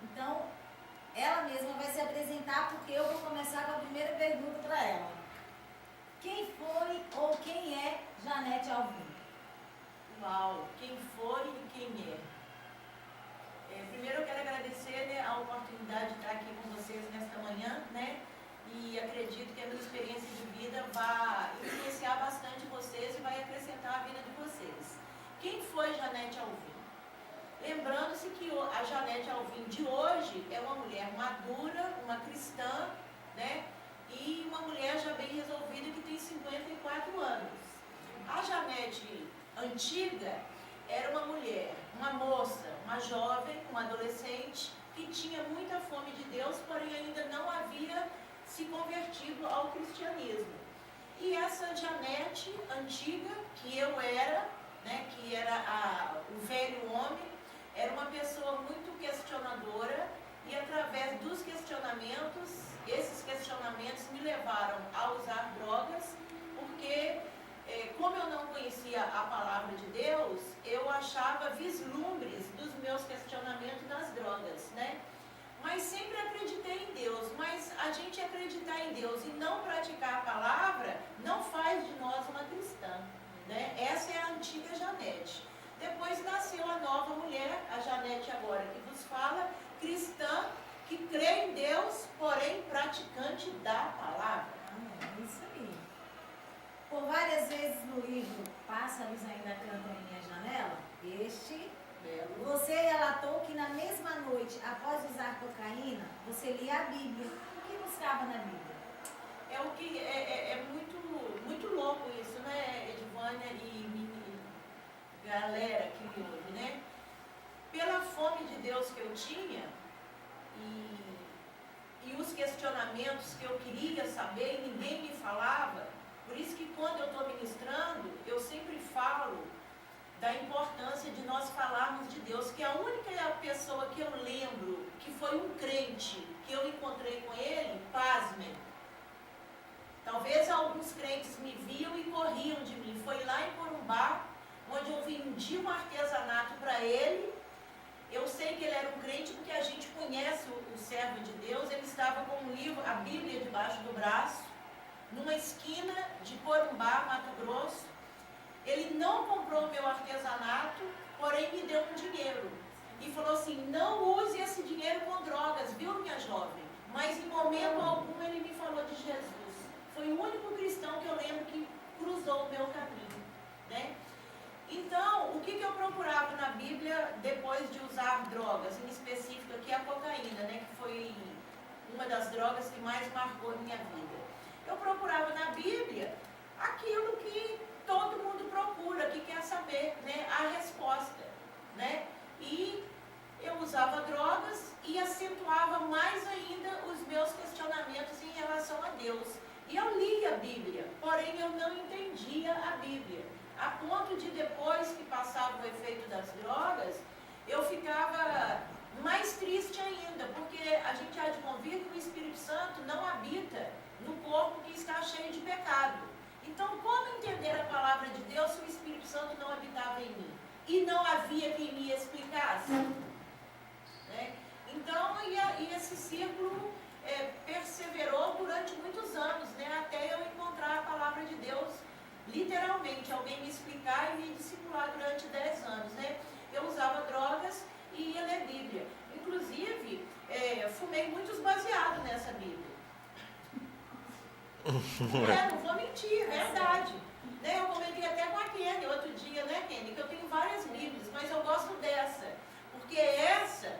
Então, ela mesma vai se apresentar, porque eu vou começar com a primeira pergunta para ela. Quem foi ou quem é Janete Alvim? Uau, quem foi e quem é? Primeiro eu quero agradecer, né, a oportunidade de estar aqui com vocês nesta manhã, né? E acredito que a minha experiência de vida vai influenciar bastante vocês e vai acrescentar a vida de vocês. Quem foi Janete Alvim? Lembrando-se que a Janete Alvim de hoje é uma mulher madura, uma cristã, né? E uma mulher já bem resolvida que tem 54 anos. A Janete antiga era uma mulher, uma moça, uma jovem, uma adolescente que tinha muita fome de Deus, porém ainda não havia se convertido ao cristianismo. E essa Janete antiga, que eu era, né, que era o velho homem, era uma pessoa muito questionadora e através dos questionamentos, esses questionamentos me levaram a usar drogas, porque como eu não conhecia a palavra de Deus, eu achava vislumbres dos meus questionamentos nas drogas, né? Mas sempre acreditei em Deus, mas a gente acreditar em Deus e não praticar a palavra não faz de nós uma cristã, né? Essa é a antiga Janete. Depois nasceu a nova mulher, a Janete agora que vos fala, cristã, que crê em Deus, porém praticante da palavra. É isso aí. Por várias vezes no livro Pássaros Ainda Cantam em Minha Janela, você relatou que na mesma noite, após usar cocaína, você lia a Bíblia. O que buscava na Bíblia? É muito louco isso, né, Edivânia e galera que me ouve, né? Pela fome de Deus que eu tinha e os questionamentos que eu queria saber e ninguém me falava, por isso que quando eu estou ministrando, eu sempre falo da importância de nós falarmos de Deus, que a única pessoa que eu lembro que foi um crente, que eu encontrei com ele, pasmem, talvez alguns crentes me viam e corriam de mim, foi lá em Corumbá, onde eu vendi um artesanato para ele. Eu sei que ele era um crente porque a gente conhece o servo de Deus. Ele estava com um livro, a Bíblia debaixo do braço, numa esquina de Corumbá, Mato Grosso. Ele não comprou o meu artesanato, porém me deu um dinheiro. E falou assim, não use esse dinheiro com drogas, viu, minha jovem? Mas em momento algum ele me falou de Jesus. Foi o único cristão que eu lembro que cruzou o meu caminho, né? Então, o que eu procurava na Bíblia depois de usar drogas, em específico aqui a cocaína, né, que foi uma das drogas que mais marcou a minha vida. Eu procurava na Bíblia aquilo que todo mundo procura, que quer saber, né, a resposta, né? E eu usava drogas e acentuava mais ainda os meus questionamentos em relação a Deus. E eu lia a Bíblia, porém eu não entendia a Bíblia. A ponto de depois que passava o efeito das drogas, eu ficava mais triste ainda, porque a gente há de convir que o Espírito Santo não habita no corpo que está cheio de pecado. Então, como entender a palavra de Deus se o Espírito Santo não habitava em mim? E não havia quem me explicasse? Né? Então, e esse círculo perseverou durante muitos anos, né? Até eu encontrar a palavra de Deus. Literalmente, alguém me explicar e me discipular durante 10 anos, né? Eu usava drogas e ia ler Bíblia. Inclusive, fumei muitos baseados nessa Bíblia. Não vou mentir, é verdade. Né? Eu comentei até com a Kenny outro dia, né, Kenny? Que eu tenho várias Bíblias, mas eu gosto dessa. Porque essa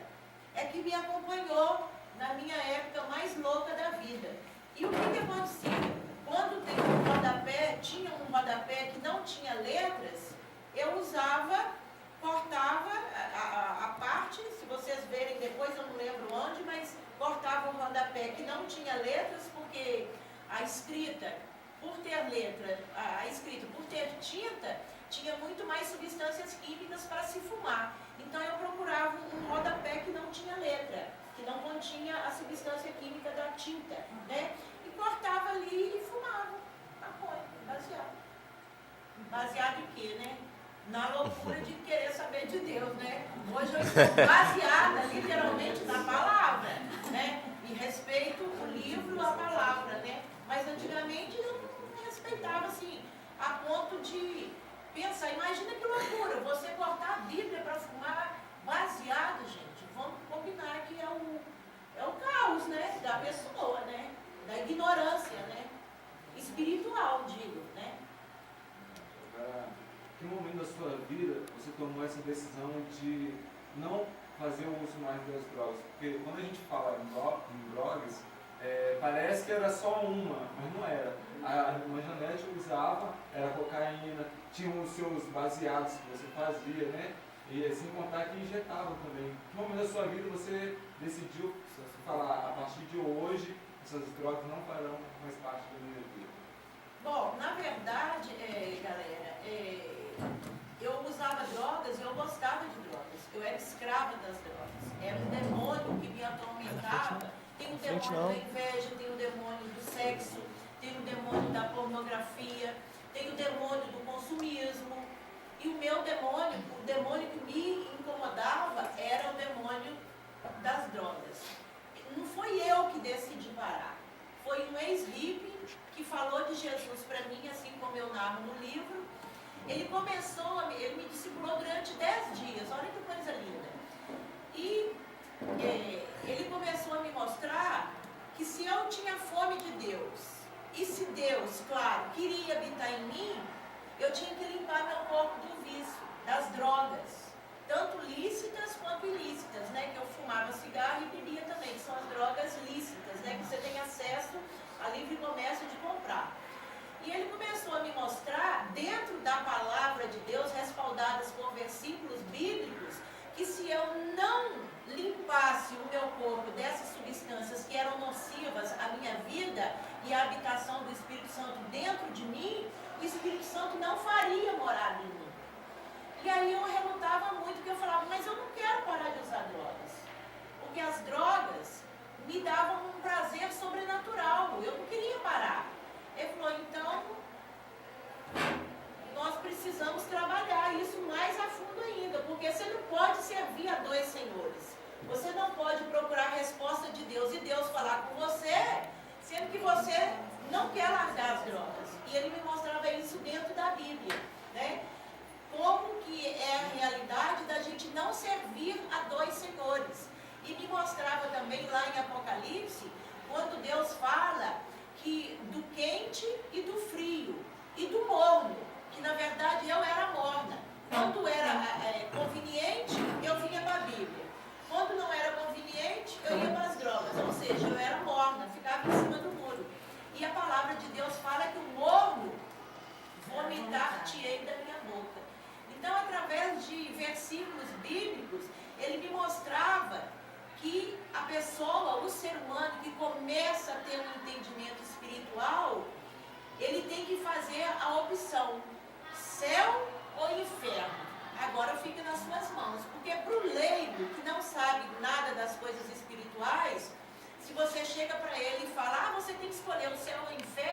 é que me acompanhou na minha época mais louca da vida. E o que acontecia? Quando tem um rodapé, tinha um rodapé que não tinha letras, eu usava, cortava a parte, se vocês verem depois, eu não lembro onde, mas cortava o rodapé que não tinha letras, porque a escrita, por ter letra, a escrita, por ter tinta, tinha muito mais substâncias químicas para se fumar. Então eu procurava um rodapé que não tinha letra, que não continha a substância química da tinta, né? E cortava ali e fumava maconha, baseado. Baseado em quê, né? na loucura de querer saber de Deus, né? Hoje eu estou baseada literalmente na palavra, né? E respeito o livro, a palavra, né? Mas antigamente eu não respeitava assim, a ponto de pensar, imagina que loucura, você cortar a Bíblia para fumar baseado, gente. Vamos combinar que é o caos, né? Da pessoa, né? Da ignorância, né? Espiritual, digo, né? Que momento da sua vida você tomou essa decisão de não fazer o uso mais das drogas? Porque quando a gente fala em drogas, parece que era só uma, mas não era. A irmã Janete usava, era cocaína, tinha os seus baseados que você fazia, né? E sem contar que injetavam também. Que momento da sua vida você decidiu falar, a partir de hoje, essas drogas não farão mais parte da minha vida? Bom, na verdade, galera, eu usava drogas e eu gostava de drogas. Eu era escrava das drogas. Era um demônio que me atormentava. Tem o demônio da inveja, tem o demônio do sexo, tem o demônio da pornografia, tem o demônio do consumismo. E o meu demônio, o demônio que me incomodava, era o demônio das drogas. Não foi eu que decidi parar. Foi um ex-hippie que falou de Jesus para mim, assim como eu narro no livro. Ele me discipulou durante 10 dias, olha que coisa linda. E ele começou a me mostrar que se eu tinha fome de Deus, e se Deus, claro, queria habitar em mim, eu tinha que limpar meu corpo do vício, das drogas, tanto lícitas quanto ilícitas, né? Que eu fumava cigarro e bebia também, que são as drogas lícitas, né? Que você tem acesso a livre comércio de comprar. E ele começou a me mostrar, dentro da palavra de Deus, respaldadas por versículos bíblicos, que se eu não limpasse o meu corpo dessas substâncias que eram nocivas à minha vida e à habitação do Espírito Santo dentro de mim, o Espírito Santo não faria morada em mim. E aí eu relutava muito, porque eu falava, mas eu não quero parar de usar drogas. Porque as drogas me davam um prazer sobrenatural, eu não queria parar. Ele falou, então, nós precisamos trabalhar isso mais a fundo ainda, porque você não pode servir a dois senhores. Você não pode procurar a resposta de Deus e Deus falar com você, sendo que você não quer largar as drogas. E ele me mostrava isso dentro da Bíblia, né? Como que é a realidade da gente não servir a dois senhores. E me mostrava também lá em Apocalipse, quando Deus fala que do quente e do frio, e do morno, que na verdade eu era morna. Quando era conveniente, eu vinha para a Bíblia. Quando não era conveniente, eu ia para as drogas. Ou seja, eu era morna, ficava em cima do muro. E a palavra de Deus fala que o morno vomitar-te-ei da minha boca. Então, através de versículos bíblicos, ele me mostrava que a pessoa, o ser humano que começa a ter um entendimento espiritual, ele tem que fazer a opção céu